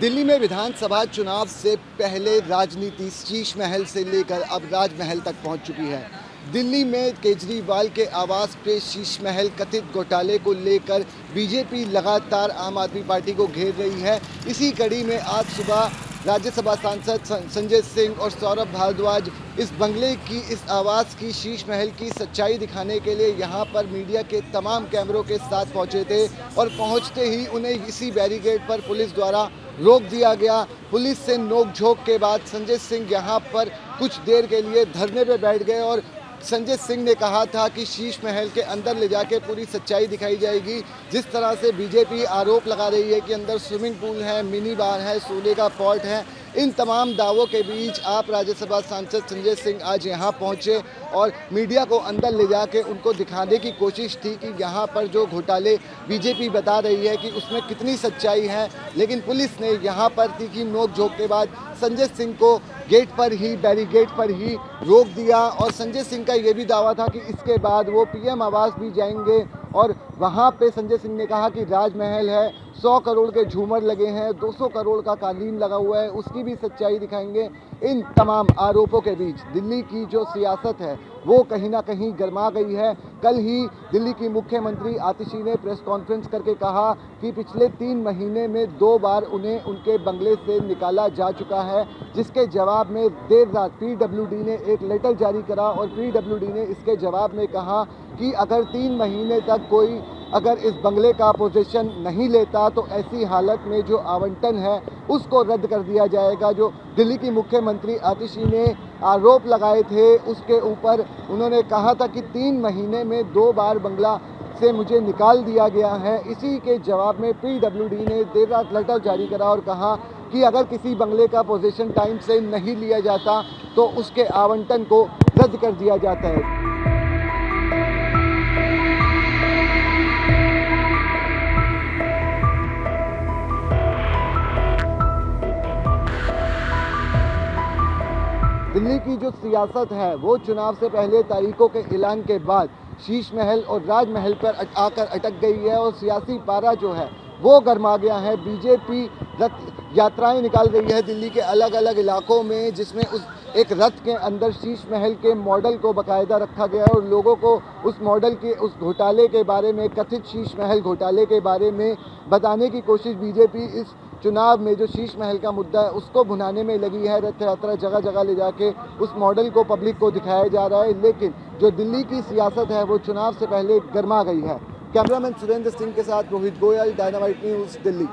दिल्ली में विधानसभा चुनाव से पहले राजनीति शीश महल से लेकर अब राजमहल तक पहुंच चुकी है। दिल्ली में केजरीवाल के आवास पे शीश महल कथित घोटाले को लेकर बीजेपी लगातार आम आदमी पार्टी को घेर रही है। इसी कड़ी में आज सुबह राज्यसभा सांसद संजय सिंह और सौरभ भारद्वाज इस बंगले की, इस आवास की, शीश महल की सच्चाई दिखाने के लिए यहाँ पर मीडिया के तमाम कैमरों के साथ पहुँचे थे और पहुँचते ही उन्हें इसी बैरिकेड पर पुलिस द्वारा रोक दिया गया। पुलिस से नोकझोंक के बाद संजय सिंह यहाँ पर कुछ देर के लिए धरने पर बैठ गए और संजय सिंह ने कहा था कि शीश महल के अंदर ले जाके पूरी सच्चाई दिखाई जाएगी। जिस तरह से बीजेपी आरोप लगा रही है कि अंदर स्विमिंग पूल है, मिनी बार है, सोने का पॉट है, इन तमाम दावों के बीच आप राज्यसभा सांसद संजय सिंह आज यहाँ पहुँचे और मीडिया को अंदर ले जाके उनको दिखाने की कोशिश थी कि यहाँ पर जो घोटाले बीजेपी बता रही है कि उसमें कितनी सच्चाई है। लेकिन पुलिस ने यहाँ पर तीखी नोक-झोंक के बाद संजय सिंह को गेट पर ही, बैरिकेड पर ही रोक दिया और संजय सिंह का ये भी दावा था कि इसके बाद वो पीएम आवास भी जाएंगे और वहाँ पे संजय सिंह ने कहा कि राजमहल है, 100 करोड़ के झूमर लगे हैं, 200 करोड़ का कालीन लगा हुआ है, उसकी भी सच्चाई दिखाएंगे। इन तमाम आरोपों के बीच दिल्ली की जो सियासत है वो कहीं ना कहीं गर्मा गई है। कल ही दिल्ली की मुख्यमंत्री आतिशी ने प्रेस कॉन्फ्रेंस करके कहा कि पिछले 3 महीने में 2 बार उन्हें उनके बंगले से निकाला जा चुका है, जिसके जवाब में देर रात पीडब्ल्यूडी ने एक लेटर जारी करा और पीडब्ल्यूडी ने इसके जवाब में कहा कि अगर 3 महीने तक कोई अगर इस बंगले का पोजीशन नहीं लेता तो ऐसी हालत में जो आवंटन है उसको रद्द कर दिया जाएगा। जो दिल्ली की मुख्यमंत्री आतिशी ने आरोप लगाए थे उसके ऊपर उन्होंने कहा था कि 3 महीने में 2 बार बंगला से मुझे निकाल दिया गया है। इसी के जवाब में पीडब्ल्यूडी ने देर रात लेटर जारी करा और कहा कि अगर किसी बंगले का पोजीशन टाइम से नहीं लिया जाता तो उसके आवंटन को रद्द कर दिया जाता है। दिल्ली की जो सियासत है वो चुनाव से पहले तारीखों के ऐलान के बाद शीश महल और राजमहल पर आकर अटक गई है और सियासी पारा जो है वो गर्मा गया है। बीजेपी रथ यात्राएं निकाल रही है दिल्ली के अलग अलग इलाकों में, जिसमें उस एक रथ के अंदर शीश महल के मॉडल को बाकायदा रखा गया है और लोगों को उस मॉडल के, उस घोटाले के बारे में, कथित शीश महल घोटाले के बारे में बताने की कोशिश बीजेपी इस चुनाव में जो शीश महल का मुद्दा है उसको भुनाने में लगी है। रथ यात्रा जगह जगह ले जाके उस मॉडल को पब्लिक को दिखाया जा रहा है, लेकिन जो दिल्ली की सियासत है वो चुनाव से पहले गर्मा गई है। कैमरामैन सुरेंद्र सिंह के साथ रोहित गोयल, डायनामाइट न्यूज़, दिल्ली।